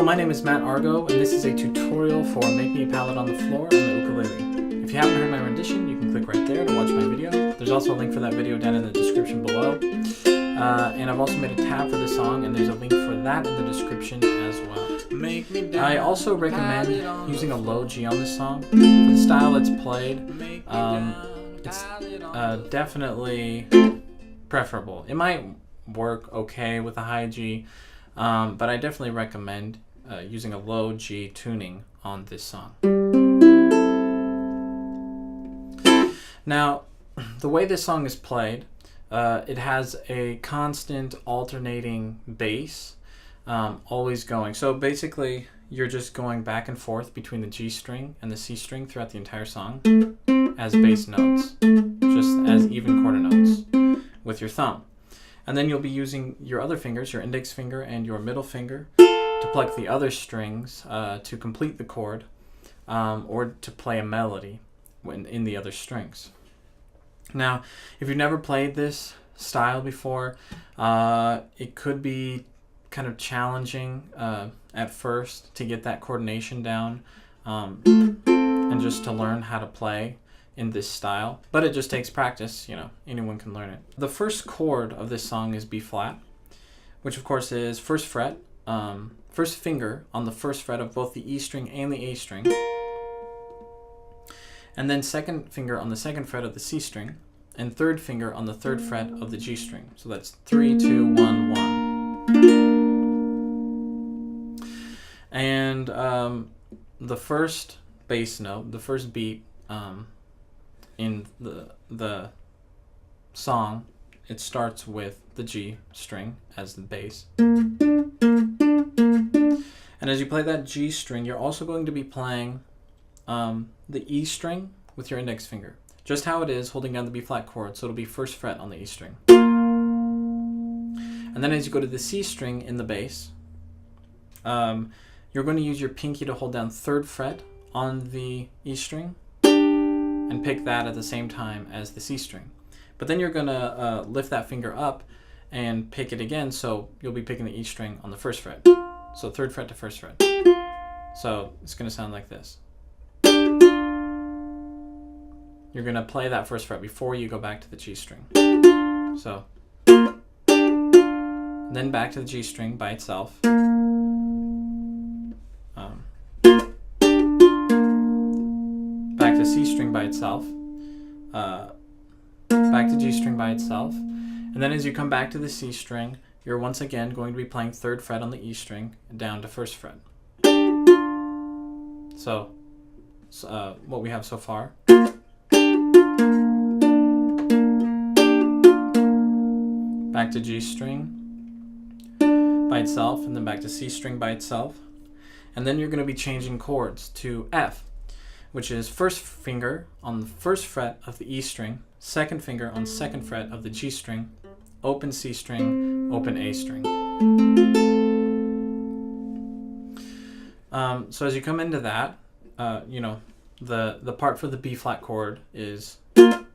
my name is Matt Argo, and this is a tutorial for making a pallet on the floor on the ukulele. If you haven't heard my rendition, you can click right there to watch my video. There's also a link for that video down in the description below. And I've also made a tab for this song, and there's a link for that in the description as well. I also recommend using a low G on this song. For the style it's played, it's definitely preferable. It might work okay with a high G, but I definitely recommend using a low G tuning on this song. Now, the way this song is played, it has a constant alternating bass, always going. So basically, you're just going back and forth between the G string and the C string throughout the entire song as bass notes, just as even quarter notes with your thumb. And then you'll be using your other fingers, your index finger and your middle finger, to pluck the other strings to complete the chord, or to play a melody in the other strings. Now, if you've never played this style before, it could be kind of challenging at first to get that coordination down, and just to learn how to play in this style, but it just takes practice. Anyone can learn it. The first chord of this song is B flat, which of course is first fret, first finger on the first fret of both the E string and the A string, and then second finger on the second fret of the C string, and third finger on the third fret of the G string. So that's 3, 2, 1, 1. And the first bass note, the first beat in the song, it starts with the G string as the bass. And as you play that G string, you're also going to be playing the E string with your index finger, just how it is holding down the B flat chord. So it'll be first fret on the E string. And then as you go to the C string in the bass, you're going to use your pinky to hold down third fret on the E string and pick that at the same time as the C string. But then you're going to lift that finger up and pick it again, so you'll be picking the E string on the first fret. So third fret to first fret. So it's going to sound like this. You're going to play that first fret before you go back to the G string. So then back to the G string by itself. Back to C string by itself. Back to G string by itself. And then as you come back to the C string, you're once again going to be playing third fret on the E string down to first fret. So what we have so far. Back to G string by itself, and then back to C string by itself. And then you're going to be changing chords to F, which is first finger on the first fret of the E string, second finger on second fret of the G string, open C string, open A string. So as you come into that, the part for the B flat chord is, and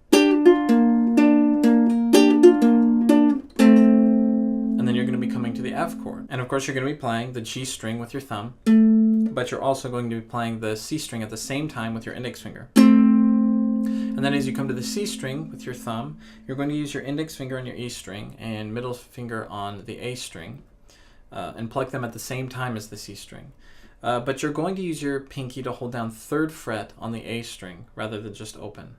then you're going to be coming to the F chord. And of course you're going to be playing the G string with your thumb, but you're also going to be playing the C string at the same time with your index finger. And then as you come to the C string with your thumb, you're going to use your index finger on your E string and middle finger on the A string, and pluck them at the same time as the C string. But you're going to use your pinky to hold down third fret on the A string rather than just open.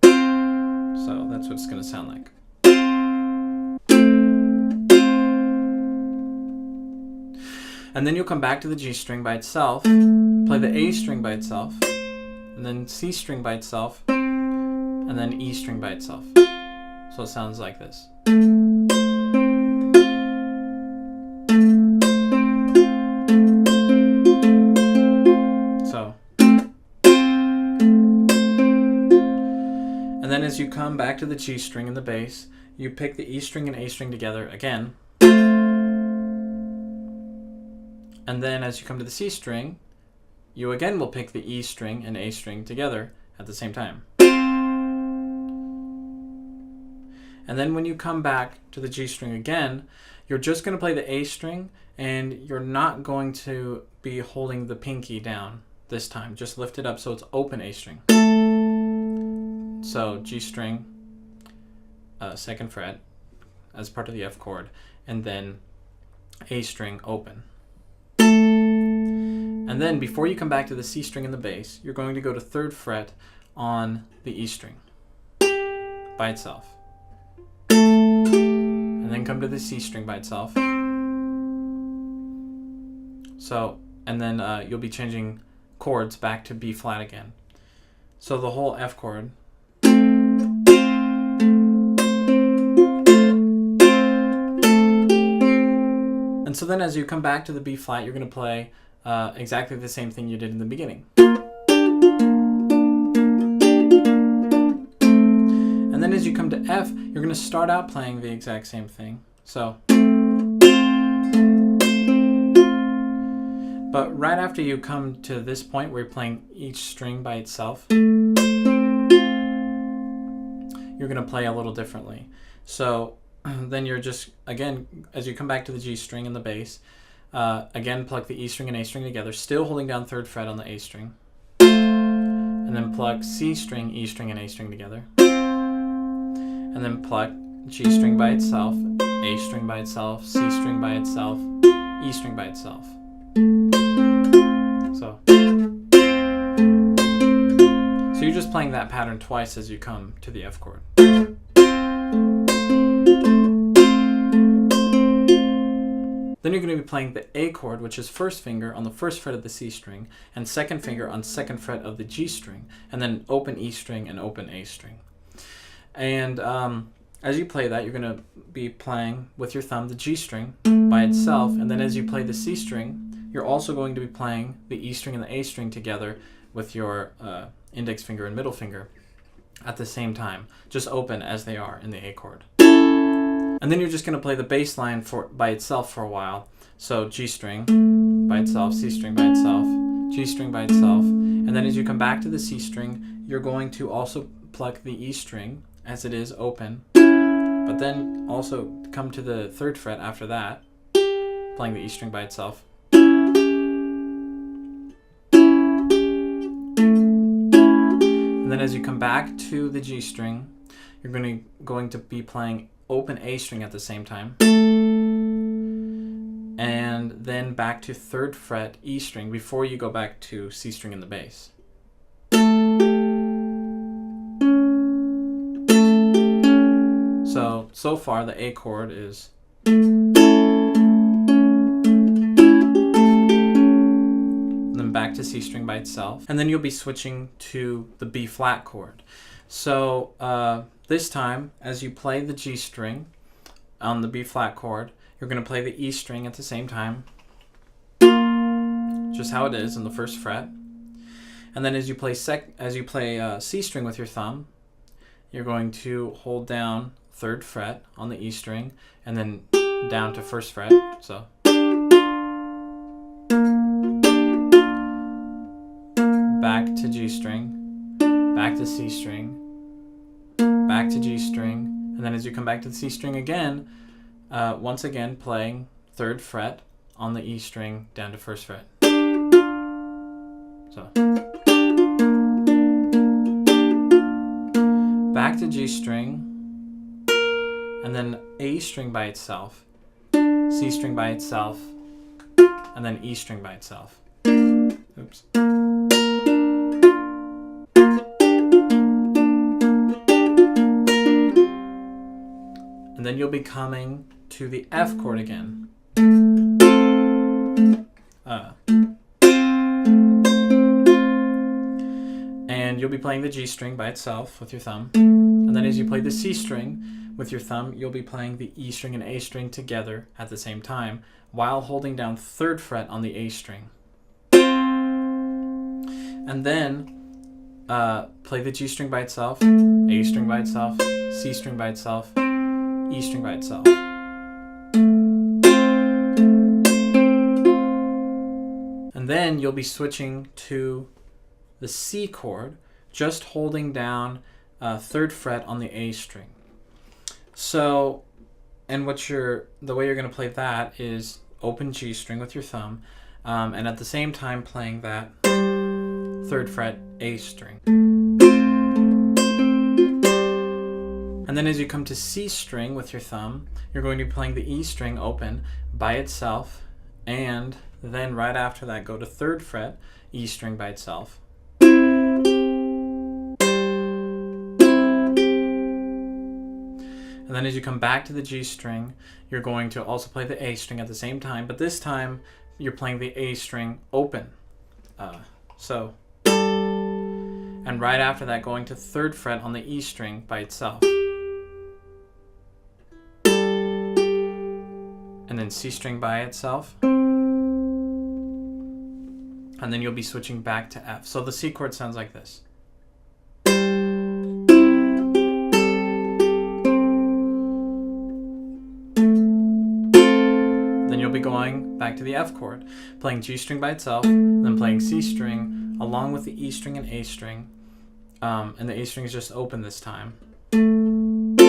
So that's what it's going to sound like. And then you'll come back to the G string by itself, play the A string by itself, and then C string by itself, and then E string by itself. So it sounds like this. So. And then as you come back to the G string in the bass, you pick the E string and A string together again. And then as you come to the C string, you again will pick the E string and A string together at the same time. And then when you come back to the G string again, you're just going to play the A string, and you're not going to be holding the pinky down this time. Just lift it up so it's open A string. So G string, 2nd fret as part of the F chord, and then A string open. And then before you come back to the C string in the bass, you're going to go to 3rd fret on the E string by itself. And then come to the C string by itself. So, and then you'll be changing chords back to B flat again. So the whole F chord. And so then as you come back to the B flat, you're going to play exactly the same thing you did in the beginning. And then as you come to F, you're going to start out playing the exact same thing. So, but right after you come to this point where you're playing each string by itself, you're going to play a little differently. So then you're just, again, as you come back to the G string and the bass, again pluck the E string and A string together, still holding down 3rd fret on the A string. And then pluck C string, E string, and A string together. And then pluck G string by itself, A string by itself, C string by itself, E string by itself. So you're just playing that pattern twice as you come to the F chord. Then you're going to be playing the A chord, which is 1st finger on the 1st fret of the C string, and 2nd finger on 2nd fret of the G string, and then open E string and open A string. And as you play that, you're going to be playing with your thumb the G string by itself, and then as you play the C string, you're also going to be playing the E string and the A string together with your index finger and middle finger at the same time, just open as they are in the A chord. And then you're just going to play the bass line by itself for a while. So G string by itself, C string by itself, G string by itself. And then as you come back to the C string, you're going to also pluck the E string as it is open, but then also come to the 3rd fret after that, playing the E string by itself. And then as you come back to the G string, you're going to be playing open A string at the same time, and then back to 3rd fret E string before you go back to C string in the bass. So far the A chord is, and then back to C string by itself, and then you'll be switching to the B flat chord. So this time, as you play the G string on the B flat chord, you're going to play the E string at the same time, just how it is in the 1st fret. And then as you play C string with your thumb, you're going to hold down 3rd fret on the E string and then down to 1st fret. So back to G string, back to C string, back to G string, and then as you come back to the C string again, once again playing 3rd fret on the E string down to 1st fret. So back to G string, and then A string by itself, C string by itself, and then E string by itself. Oops. And then you'll be coming to the F chord again. And you'll be playing the G string by itself with your thumb. And then as you play the C string with your thumb, you'll be playing the E string and A string together at the same time while holding down 3rd fret on the A string. And then play the G string by itself, A string by itself, C string by itself, E string by itself. And then you'll be switching to the C chord, just holding down 3rd fret on the A string. So And the way you're going to play that is open G string with your thumb, and at the same time playing that 3rd fret A string. And then as you come to C string with your thumb, you're going to be playing the E string open by itself, and then right after that go to 3rd fret E string by itself. And then as you come back to the G string, you're going to also play the A string at the same time, but this time you're playing the A string open. And right after that going to 3rd fret on the E string by itself. And then C string by itself. And then you'll be switching back to F. So the C chord sounds like this. Then you'll be going back to the F chord, playing G string by itself, then playing C string along with the E string and A string. And the A string is just open this time. And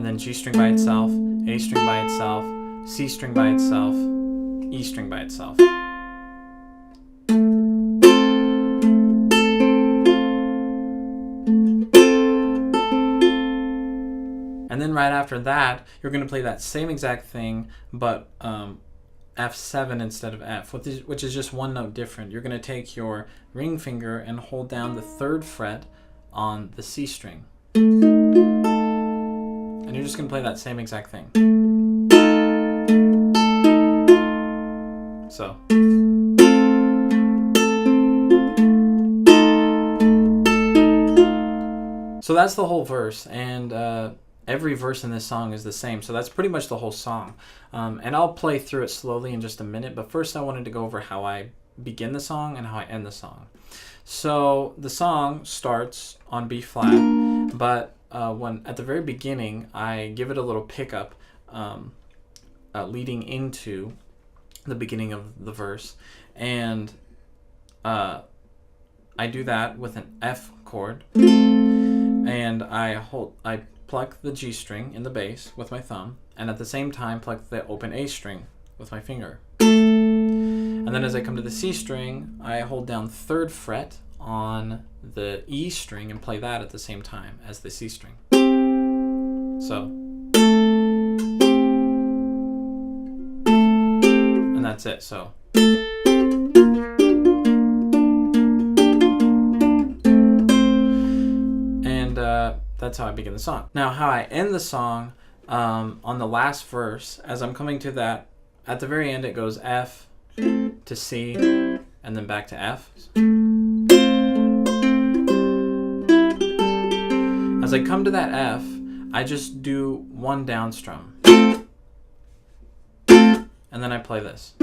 then G string by itself, A string by itself, C string by itself, E string by itself. And then right after that, you're going to play that same exact thing, but F7 instead of F, which is just one note different. You're going to take your ring finger and hold down the 3rd fret on the C string. And you're just going to play that same exact thing. So. So that's the whole verse, and every verse in this song is the same, so that's pretty much the whole song. And I'll play through it slowly in just a minute, but first I wanted to go over how I begin the song and how I end the song. So the song starts on B flat, but when at the very beginning I give it a little pickup leading into the beginning of the verse, and I do that with an F chord, and I pluck the G string in the bass with my thumb, and at the same time pluck the open A string with my finger. And then as I come to the C string, I hold down 3rd fret on the E string and play that at the same time as the C string. So. And that's it, so. That's how I begin the song. Now, how I end the song, on the last verse, as I'm coming to that, at the very end it goes F to C and then back to F. As I come to that F, I just do one down strum. And then I play this.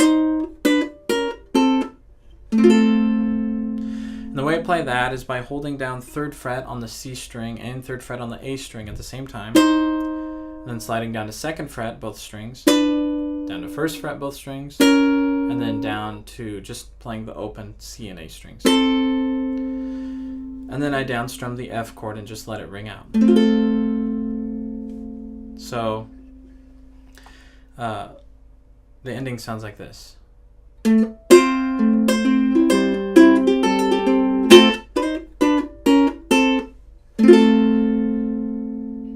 And the way I play that is by holding down 3rd fret on the C string and 3rd fret on the A string at the same time, and then sliding down to 2nd fret both strings, down to 1st fret both strings, and then down to just playing the open C and A strings. And then I downstrum the F chord and just let it ring out. So the ending sounds like this.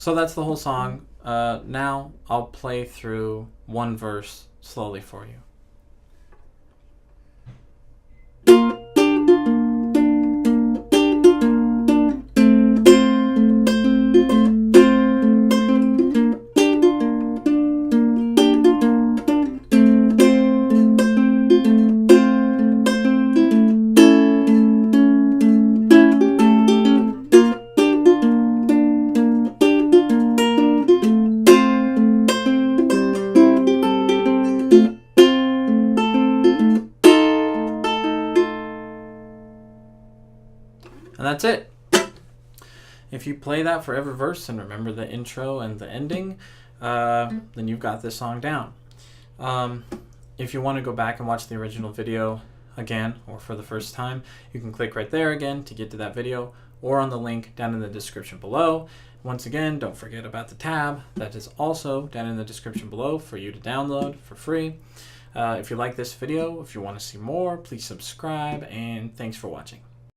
So that's the whole song. Now I'll play through one verse slowly for you. And that's it. If you play that for every verse and remember the intro and the ending, then you've got this song down. If you want to go back and watch the original video again or for the first time, you can click right there again to get to that video, or on the link down in the description below. Once again, don't forget about the tab. That is also down in the description below for you to download for free. If you like this video, if you want to see more, please subscribe, and thanks for watching.